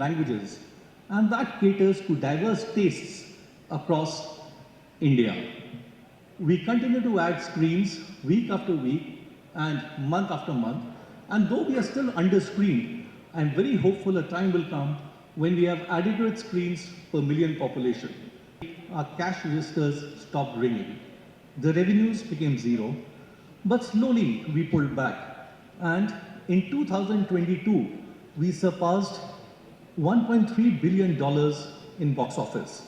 languages, and that caters to diverse tastes across India. We continue to add screens week after week and month after month, and though we are still under-screened, I'm very hopeful a time will come when we have adequate screens per million population. Our cash registers stopped ringing. The revenues became zero, but slowly we pulled back. And in 2022, we surpassed $1.3 billion in box office.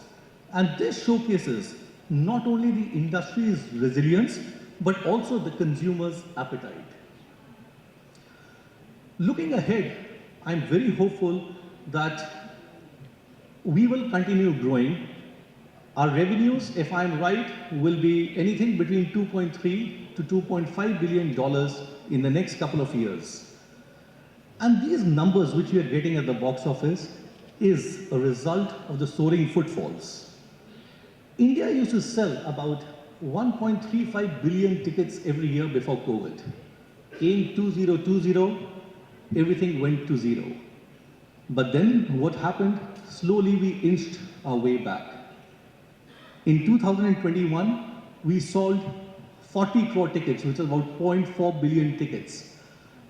And this showcases not only the industry's resilience, but also the consumer's appetite. Looking ahead, I'm very hopeful that we will continue growing. Our revenues, if I'm right, will be anything between $2.3 to $2.5 billion in the next couple of years. And these numbers which we are getting at the box office is a result of the soaring footfalls. India used to sell about 1.35 billion tickets every year before COVID. Came 2020, everything went to zero. But then what happened? Slowly we inched our way back. In 2021, we sold 40 crore tickets, which is about 0.4 billion tickets.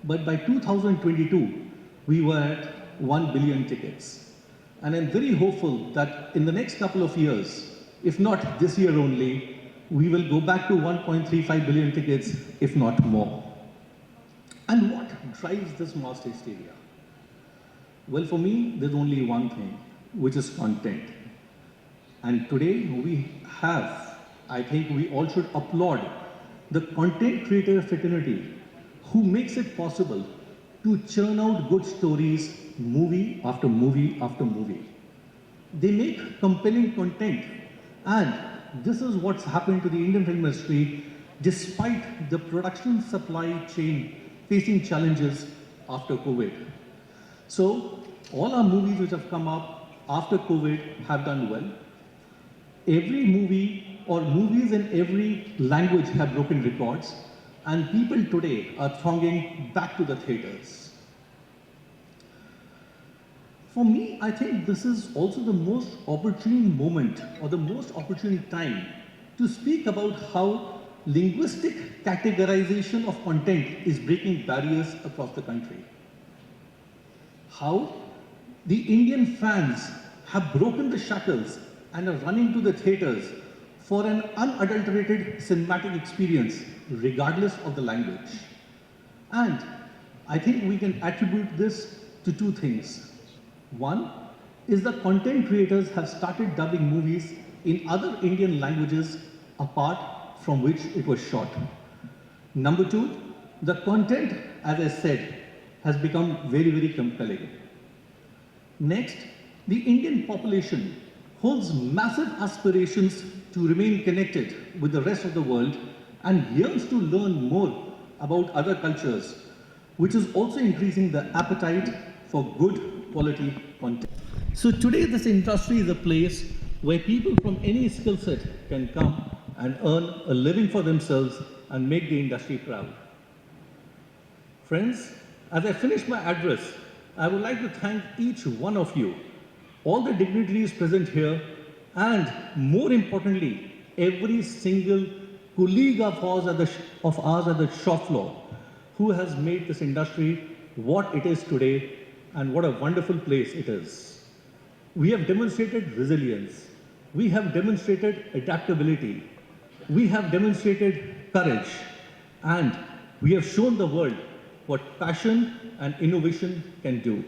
But by 2022, we were at 1 billion tickets. And I'm very hopeful that in the next couple of years, if not this year only, we will go back to 1.35 billion tickets, if not more. And what drives this mass hysteria? Well, for me, there's only one thing, which is content. And today we have, I think we all should applaud the content creator fraternity who makes it possible to churn out good stories, movie after movie after movie. They make compelling content, and this is what's happened to the Indian film industry despite the production supply chain facing challenges after COVID. So all our movies which have come up after COVID have done well. Every movie or movies in every language have broken records, and people today are thronging back to the theaters. For me, I think this is also the most opportune moment or the most opportune time to speak about how linguistic categorization of content is breaking barriers across the country. How the Indian fans have broken the shackles and are running to the theaters for an unadulterated cinematic experience, regardless of the language. And I think we can attribute this to two things. One is the content creators have started dubbing movies in other Indian languages apart from which it was shot. Number two, the content, as I said, has become very, very compelling. Next, the Indian population holds massive aspirations to remain connected with the rest of the world and yearns to learn more about other cultures, which is also increasing the appetite for good quality content. So today this industry is a place where people from any skill set can come and earn a living for themselves and make the industry proud. Friends, as I finish my address, I would like to thank each one of you, all the dignitaries present here, and more importantly, every single colleague of ours at the shop floor who has made this industry what it is today and what a wonderful place it is. We have demonstrated resilience. We have demonstrated adaptability. We have demonstrated courage. And we have shown the world what passion and innovation can do.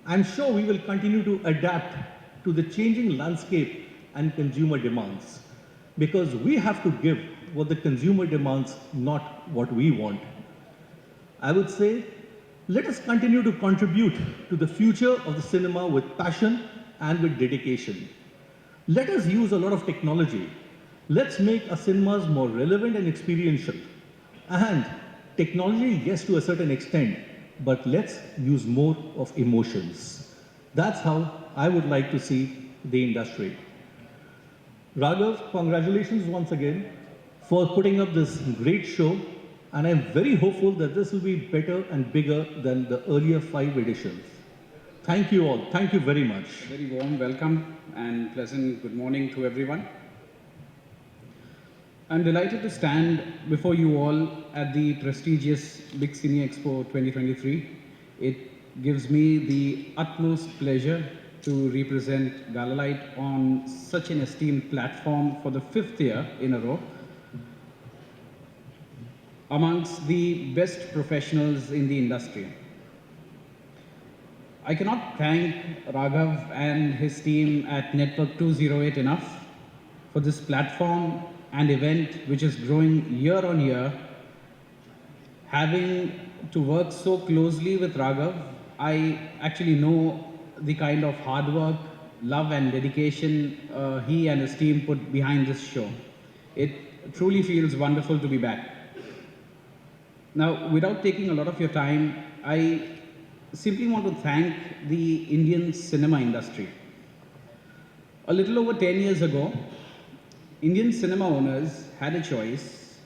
I'm sure we will continue to adapt to the changing landscape and consumer demands, because we have to give what the consumer demands, not what we want. I would say, let us continue to contribute to the future of the cinema with passion and with dedication. Let us use a lot of technology. Let's make our cinemas more relevant and experiential. And technology, yes, to a certain extent, but let's use more of emotions. That's how I would like to see the industry. Raghav, congratulations once again for putting up this great show, and I'm very hopeful that this will be better and bigger than the earlier 5 editions. Thank you all. Thank you very much. Very warm welcome and pleasant good morning to everyone. I'm delighted to stand before you all at the prestigious BigCineExpo 2023. It gives me the utmost pleasure to represent Galalite on such an esteemed platform for the 5th year in a row, amongst the best professionals in the industry. I cannot thank Raghav and his team at Network 208 enough for this platform and event which is growing year on year. Having to work so closely with Raghav, I actually know the kind of hard work, love and dedication he and his team put behind this show. It truly feels wonderful to be back. Now, without taking a lot of your time, I simply want to thank the Indian cinema industry. A little over 10 years ago, Indian cinema owners had a choice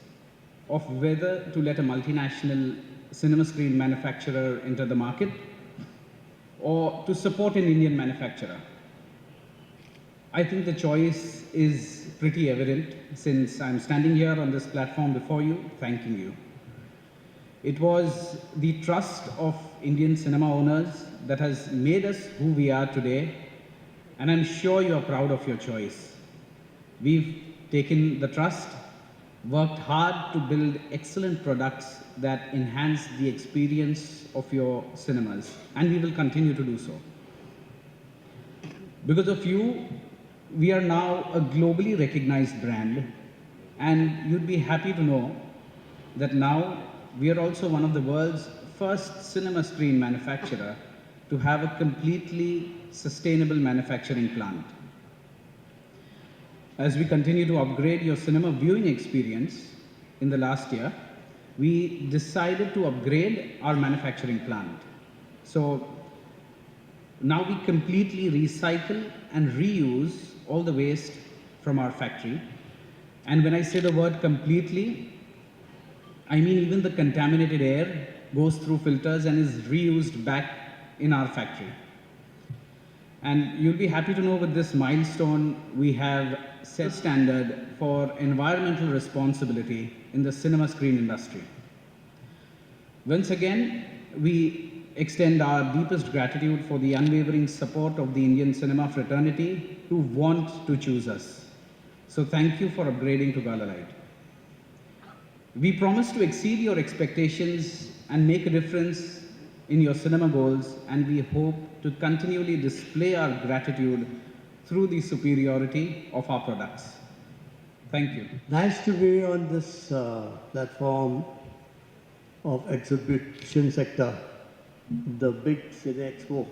of whether to let a multinational cinema screen manufacturer enter the market or to support an Indian manufacturer. I think the choice is pretty evident since I'm standing here on this platform before you, thanking you. It was the trust of Indian cinema owners that has made us who we are today, and I'm sure you are proud of your choice. We've taken the trust, worked hard to build excellent products that enhance the experience of your cinemas, and we will continue to do so. Because of you, we are now a globally recognized brand, and you'd be happy to know that now we are also one of the world's first cinema screen manufacturer to have a completely sustainable manufacturing plant. As we continue to upgrade your cinema viewing experience in the last year, we decided to upgrade our manufacturing plant. So now we completely recycle and reuse all the waste from our factory. And when I say the word completely, I mean even the contaminated air goes through filters and is reused back in our factory. And you'll be happy to know with this milestone, we have set standard for environmental responsibility in the cinema screen industry. Once again, we extend our deepest gratitude for the unwavering support of the Indian cinema fraternity who want to choose us. So thank you for upgrading to Galalite. We promise to exceed your expectations and make a difference in your cinema goals, and we hope to continually display our gratitude through the superiority of our products. Thank you. Nice to be on this platform of exhibition sector, the big CineExpo.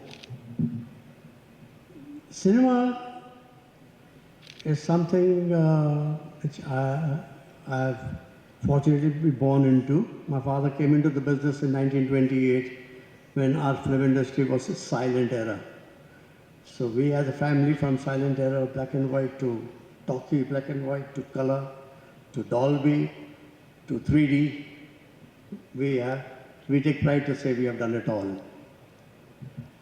Cinema is something which I've fortunately been born into. My father came into the business in 1928 when our film industry was a silent era. So we as a family from silent era, black and white to talkie, black and white to color, to Dolby, to 3D, we take pride to say we have done it all.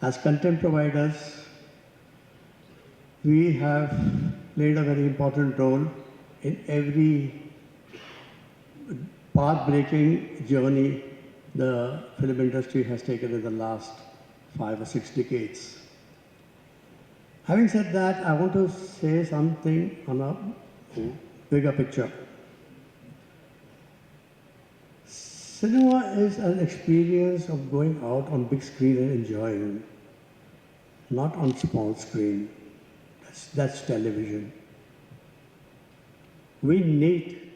As content providers, we have played a very important role in every path-breaking journey the film industry has taken in the last 5 or 6 decades. Having said that, I want to say something on a bigger picture. Cinema is an experience of going out on big screen and enjoying, not on small screen. That's television. We need,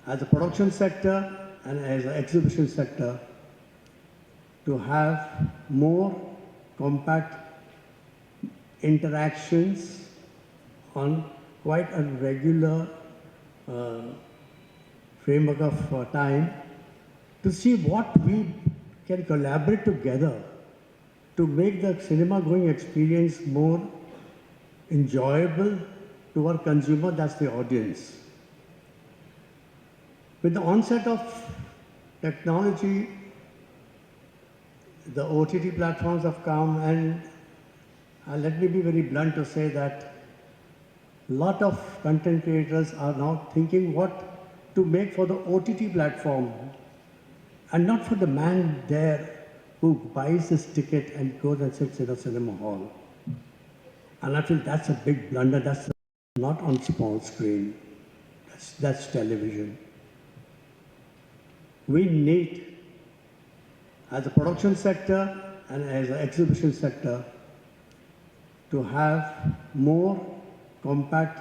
as a production sector and as an exhibition sector, to have more compact interactions on quite a regular framework of time to see what we can collaborate together to make the cinema going experience more enjoyable to our consumer, that's the audience. With the onset of technology, the OTT platforms have come, and let me be very blunt to say that a lot of content creators are now thinking what to make for the OTT platform and not for the man there who buys his ticket and goes and sits in a cinema hall. And I feel that's a big blunder. That's not on small screen. That's television. We need, as a production sector and as an exhibition sector, to have more compact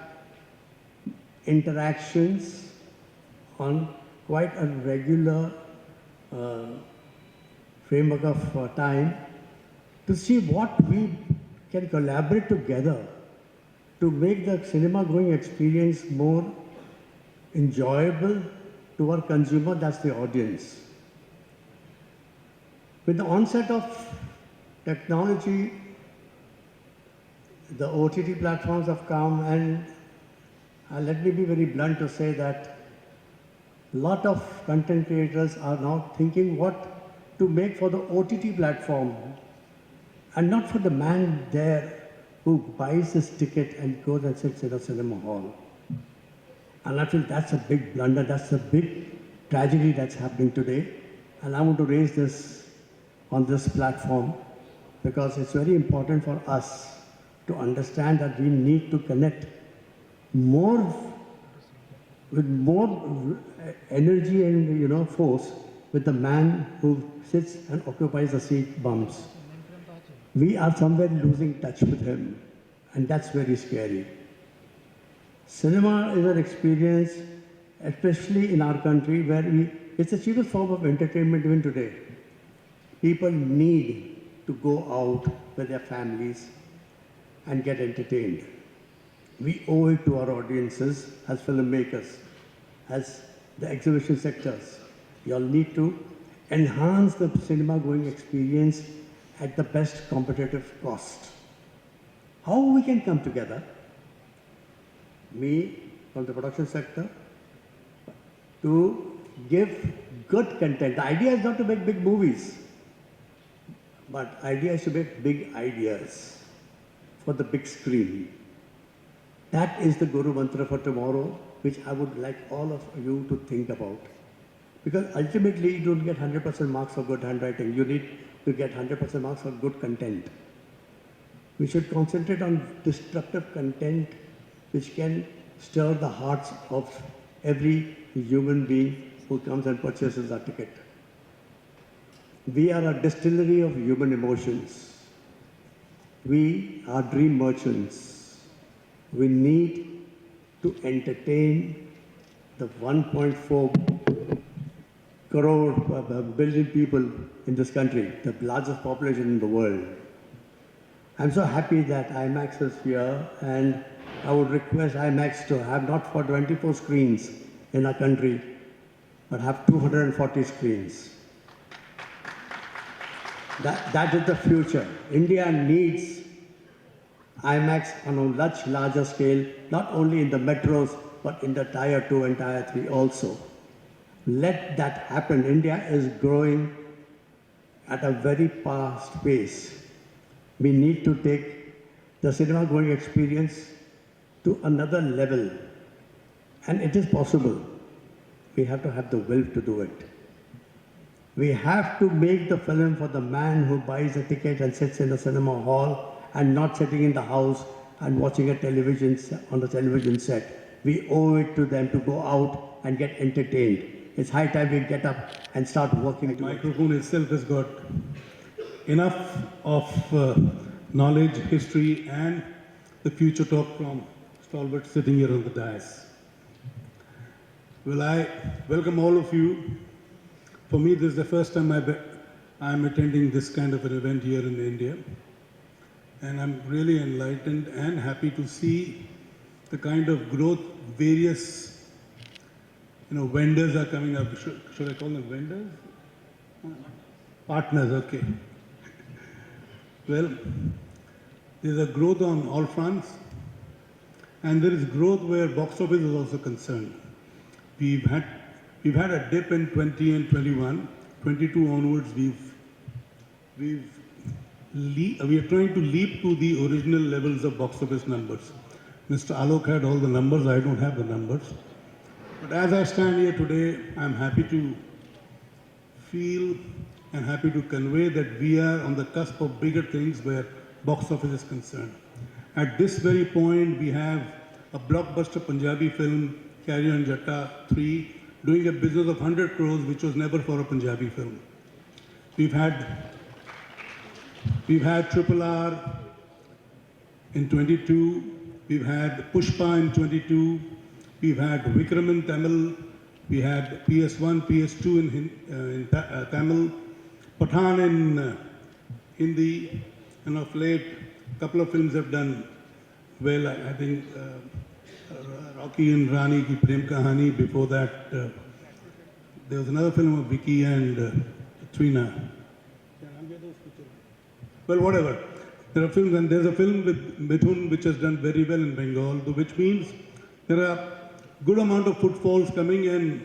interactions on quite a regular framework of time to see what we can collaborate together to make the cinema going experience more enjoyable to our consumer, that's the audience. With the onset of technology, the OTT platforms have come, and let me be very blunt to say that a lot of content creators are now thinking what to make for the OTT platform and not for the man there who buys his ticket and goes and sits in a cinema hall. And I feel that's a big blunder, that's a big tragedy that's happening today. And I want to raise this on this platform because it's very important for us to understand that we need to connect more with more energy and force with the man who sits and occupies the seat bumps. We are somewhere losing touch with him, and that's very scary. Cinema is an experience, especially in our country, where it's the cheapest form of entertainment even today. People need to go out with their families and get entertained. We owe it to our audiences as filmmakers, as the exhibition sectors. You all need to enhance the cinema going experience at the best competitive cost. How we can come together, me from the production sector, to give good content. The idea is not to make big movies, but idea is to make big ideas for the big screen. That is the Guru Mantra for tomorrow, which I would like all of you to think about. Because ultimately, you don't get 100% marks for good handwriting. You need to get 100% marks for good content. We should concentrate on destructive content which can stir the hearts of every human being who comes and purchases our ticket. We are a distillery of human emotions. We are dream merchants. We need to entertain the 1.4 crore billion people in this country, the largest population in the world. I'm so happy that IMAX is here, and I would request IMAX to have not for 24 screens in our country, but have 240 screens. That is the future. India needs IMAX on a much larger scale, not only in the metros, but in the Tier 2 and Tier 3 also. Let that happen. India is growing at a very fast pace. We need to take the cinema going experience to another level. And it is possible. We have to have the will to do it. We have to make the film for the man who buys a ticket and sits in the cinema hall and not sitting in the house and watching a television on the television set. We owe it to them to go out and get entertained. It's high time we get up and start working. The microphone itself has got enough of knowledge, history, and the future talk from stalwart sitting here on the dais. Well, I welcome all of you. For me, this is the first time I'm attending this kind of an event here in India. And I'm really enlightened and happy to see the kind of growth various vendors are coming up. Should I call them vendors? Partners, okay. Well, there's a growth on all fronts, and there is growth where box office is also concerned. We've had a dip in 20 and 21. 22 onwards, we've we are trying to leap to the original levels of box office numbers. Mr. Alok had all the numbers, I don't have the numbers. But as I stand here today, I'm happy to feel and happy to convey that we are on the cusp of bigger things where box office is concerned. At this very point, we have a blockbuster Punjabi film, Carry On Jatta 3, doing a business of 100 crores, which was never for a Punjabi film. We've had Triple R in 22, we've had Pushpa in 22, we've had Vikram in Tamil, we had PS1, PS2 in Tamil, Pathan in Hindi, and of late, a couple of films have done well. I think Rocky and Rani Ki Prem Kahani, before that, there was another film of Vicky and Trina. Well, whatever. There are films, and there's a film with Mithun which has done very well in Bengal, which means there are good amount of footfalls coming, and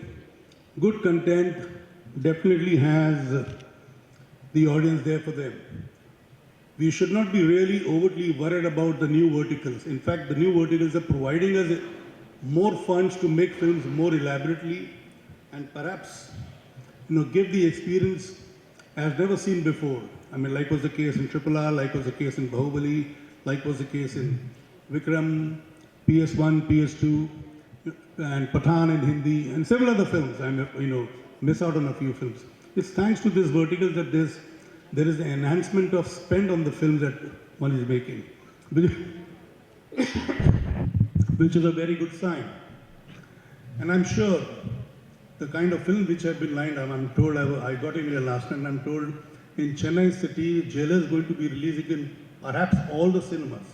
good content definitely has the audience there for them. We should not be really overtly worried about the new verticals. In fact, the new verticals are providing us more funds to make films more elaborately and perhaps, give the experience as never seen before. I mean, like was the case in Triple R, like was the case in Bahubali, like was the case in Vikram, PS1, PS2, and Pathan in Hindi, and several other films. Miss out on a few films. It's thanks to this vertical that there is an enhancement of spend on the films that one is making, which is a very good sign. And I'm sure the kind of films which have been lined up, I'm told, I got in here last night, and I'm told in Chennai city, Jailer is going to be releasing in perhaps all the cinemas.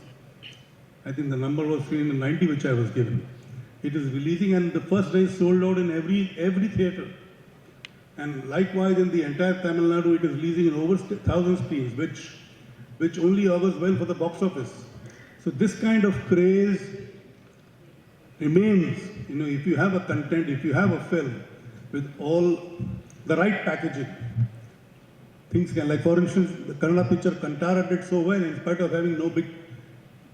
I think the number was 390 which I was given. It is releasing, and the first day is sold out in every theatre. And likewise in the entire Tamil Nadu, it is releasing in over 1,000 screens, which only augurs well for the box office. So this kind of craze remains. If you have a content, if you have a film with all the right packaging, things can, like for instance, the Kannada picture Kantara did so well in spite of having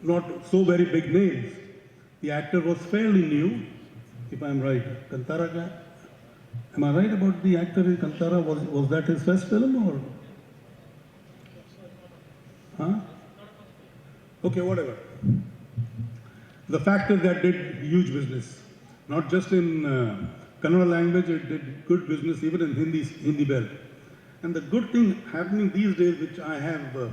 not so very big names. The actor was fairly new, if I'm right. Kantara guy. Am I right about the actor in Kantara? Was that his first film or? Huh? Okay, whatever. The fact is that did huge business. Not just in Kannada language, it did good business even in Hindi belt. And the good thing happening these days, which I have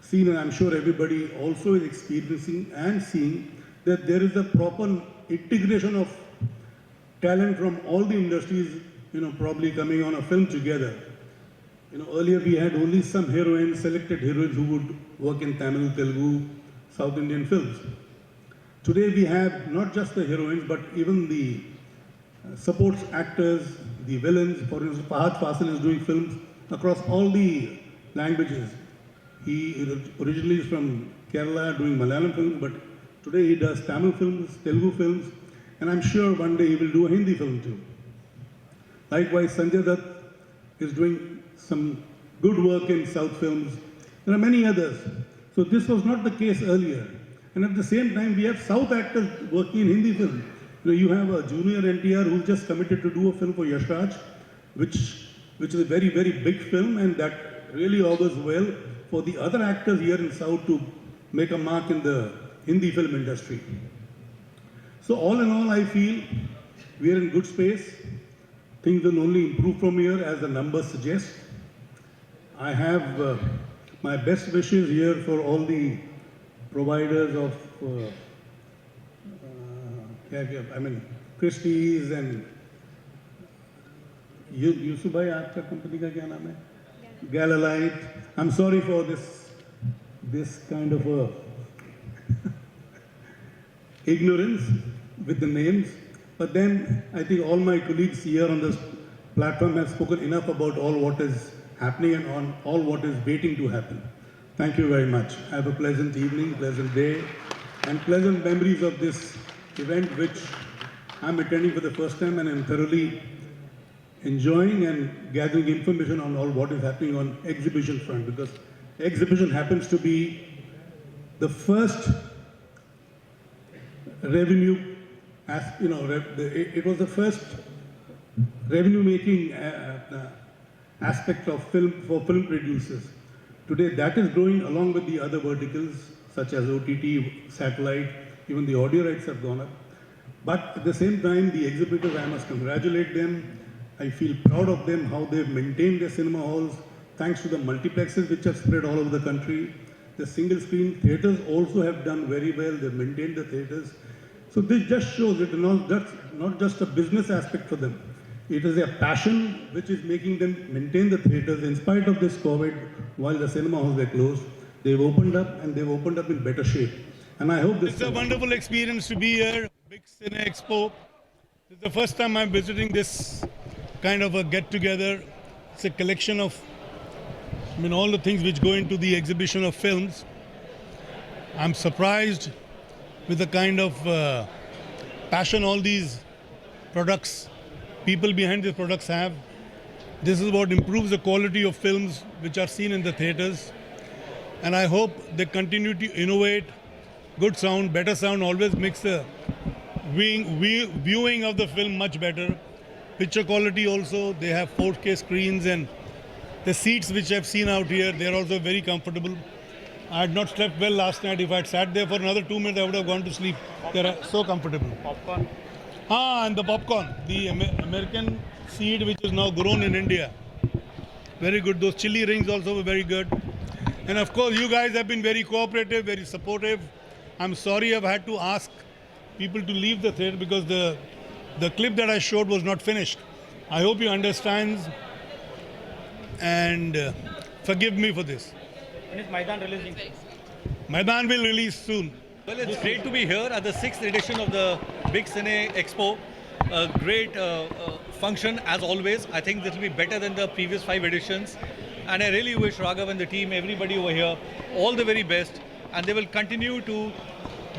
seen, and I'm sure everybody also is experiencing and seeing, that there is a proper integration of talent from all the industries, probably coming on a film together. Earlier we had only some heroines, selected heroines who would work in Tamil, Telugu, South Indian films. Today we have not just the heroines, but even the support actors, the villains. For instance, Fahad Fasil is doing films across all the languages. He originally is from Kerala doing Malayalam films, but today he does Tamil films, Telugu films, and I'm sure one day he will do a Hindi film too. Likewise, Sanjay Dutt is doing some good work in South films. There are many others. So this was not the case earlier. And at the same time, we have South actors working in Hindi film. You have a junior NTR who just committed to do a film for Yash Raj, which is a very, very big film, and that really augurs well for the other actors here in South to make a mark in the Hindi film industry. So all in all, I feel we are in good space. Things will only improve from here as the numbers suggest. I have my best wishes here for all the providers of Christie's and Yusuf bhai, aapka company ka kya naam hai? Galalite. I'm sorry for this kind of ignorance with the names, but then I think all my colleagues here on this platform have spoken enough about all what is happening and on all what is waiting to happen. Thank you very much. Have a pleasant evening, pleasant day, and pleasant memories of this event, which I'm attending for the first time, and I'm thoroughly enjoying and gathering information on all what is happening on exhibition front, because exhibition happens to be the first revenue, as you know, it was the first revenue making aspect of film for film producers. Today that is growing along with the other verticals such as OTT, satellite, even the audio rights have gone up. But at the same time, the exhibitors, I must congratulate them. I feel proud of them, how they've maintained their cinema halls, thanks to the multiplexes which have spread all over the country. The single screen theatres also have done very well, they've maintained the theatres. So this just shows it not just a business aspect for them. It is their passion which is making them maintain the theatres in spite of this COVID, while the cinema halls were closed. They've opened up and they've opened up in better shape. And I hope this... It's a wonderful experience to be here, BigCineExpo. It's the first time I'm visiting this kind of a get-together. It's a collection of, all the things which go into the exhibition of films. I'm surprised with the kind of passion all these products, people behind these products have. This is what improves the quality of films which are seen in the theatres. And I hope they continue to innovate. Good sound, better sound always makes the viewing of the film much better. Picture quality also, they have 4K screens, and the seats which I've seen out here, they're also very comfortable. I had not slept well last night. If I had sat there for another 2 minutes, I would have gone to sleep. They're so comfortable. Popcorn. And the popcorn, the American seed which is now grown in India. Very good. Those chili rings also were very good. And of course, you guys have been very cooperative, very supportive. I'm sorry I've had to ask people to leave the theatre because the clip that I showed was not finished. I hope you understand and forgive me for this. When is Maidan releasing? Maidan will release soon. Well, it's great to be here at the 6th edition of the BigCineExpo. A great function as always. I think this will be better than the previous 5 editions. And I really wish Raghav and the team, everybody over here, all the very best. And they will continue to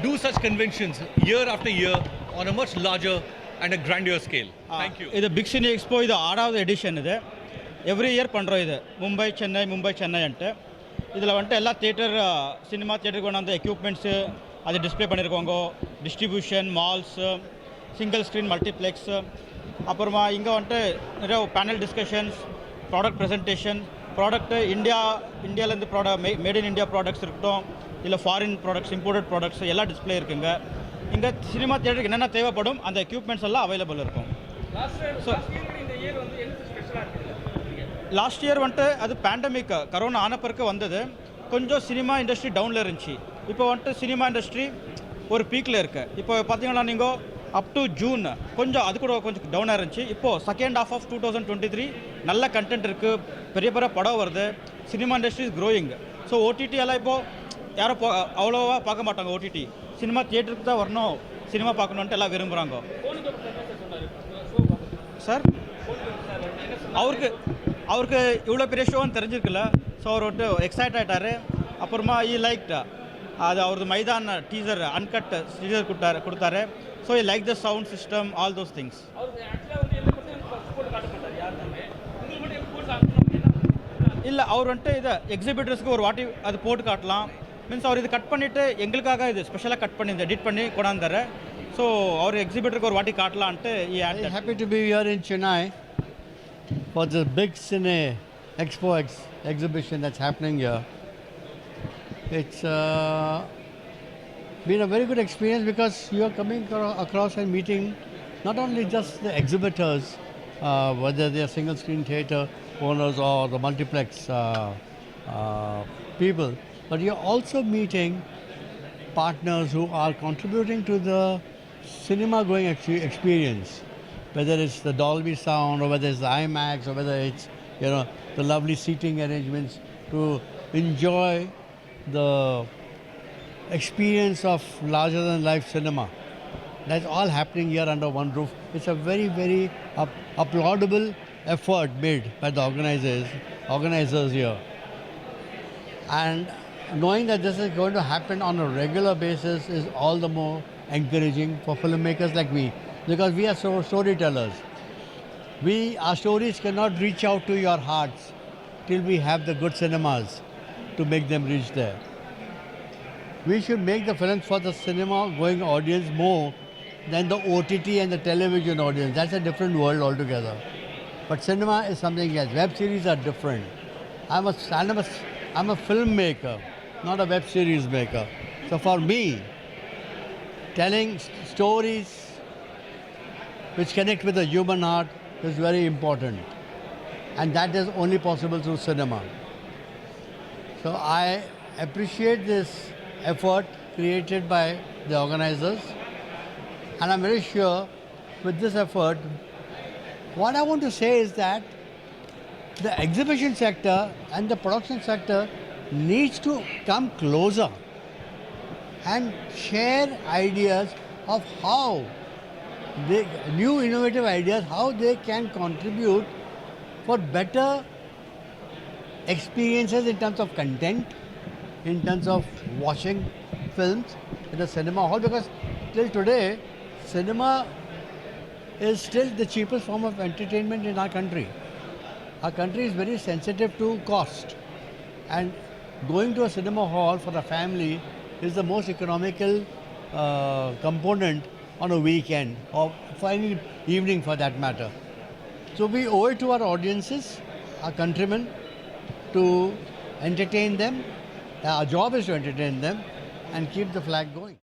do such conventions year after year on a much larger and a grandeur scale. Thank you. This BigCineExpo is the 6th edition. Every year pandro idu. Mumbai, Chennai ante. Idhula vante ella theater cinema theater ku vananda equipments adu display pannirukanga, distribution, malls, single screen multiplex, apparama inga vante neriya panel discussions, product presentation, product India la irundhu product made in India products irukkom, illa foreign products, imported products ella display irukanga. Inga cinema theater ku enna thevapadum and equipments ella available irukum. Last year vante adu pandemic corona aana parku vandadu konjam cinema industry down la irundhi. Ipo vante cinema industry or peak la irukku. Ipo pathina neengo up to June konjam adu kuda konjam down a irundhi. Ipo second half of 2023 nalla content irukku, periya padam varudhu, cinema industry is growing. So OTT alla ipo yaro avlova paaka maatanga, OTT cinema theater ku da varno cinema paakanum ante ella virumbranga. Sir அவருக்கு இவ்வளோ பெரிய ஷோன்னு தெரிஞ்சிருக்குல்ல, so அவர் வந்து excite ஆகிட்டாரு. அப்புறமா ஈ like அது அவரது maidan teaser uncut teaser கொடுத்தாரு. So he like the sound system, all those things. இல்லை அவர் வந்துட்டு இதை எக்ஸிபிட்டர்ஸ்க்கு ஒரு வாட்டி அது போட்டு காட்டலாம். மீன்ஸ் அவர் இது கட் பண்ணிவிட்டு எங்களுக்காக இது ஸ்பெஷலாக கட் பண்ணி இந்த எடிட் பண்ணி கொண்டாந்தாரு. ஸோ அவர் எக்ஸிபிட்டருக்கு ஒரு வாட்டி காட்டலான்ட்டு happy to be here in Chennai for the BigCineExpo exhibition that's happening here. It's been a very good experience because you are coming across and meeting not only just the exhibitors, whether they are single screen theatre owners or the multiplex people, but you're also meeting partners who are contributing to the cinema going experience. Whether it's the Dolby sound or whether it's the IMAX or whether it's the lovely seating arrangements to enjoy the experience of larger than life cinema. That's all happening here under one roof. It's a very, very applaudable effort made by the organizers here. And knowing that this is going to happen on a regular basis is all the more encouraging for filmmakers like me. Because we are storytellers. Our stories cannot reach out to your hearts till we have the good cinemas to make them reach there. We should make the films for the cinema-going audience more than the OTT and the television audience. That's a different world altogether. But cinema is something else. Web series are different. I'm a filmmaker, not a web series maker. So for me, telling stories which connect with the human heart is very important. And that is only possible through cinema. So I appreciate this effort created by the organizers. And I'm very sure with this effort, what I want to say is that the exhibition sector and the production sector needs to come closer and share ideas of how new innovative ideas, how they can contribute for better experiences in terms of content, in terms of watching films in a cinema hall, because till today, cinema is still the cheapest form of entertainment in our country. Our country is very sensitive to cost, and going to a cinema hall for a family is the most economical component on a weekend or for any evening for that matter. So we owe it to our audiences, our countrymen, to entertain them. Our job is to entertain them and keep the flag going.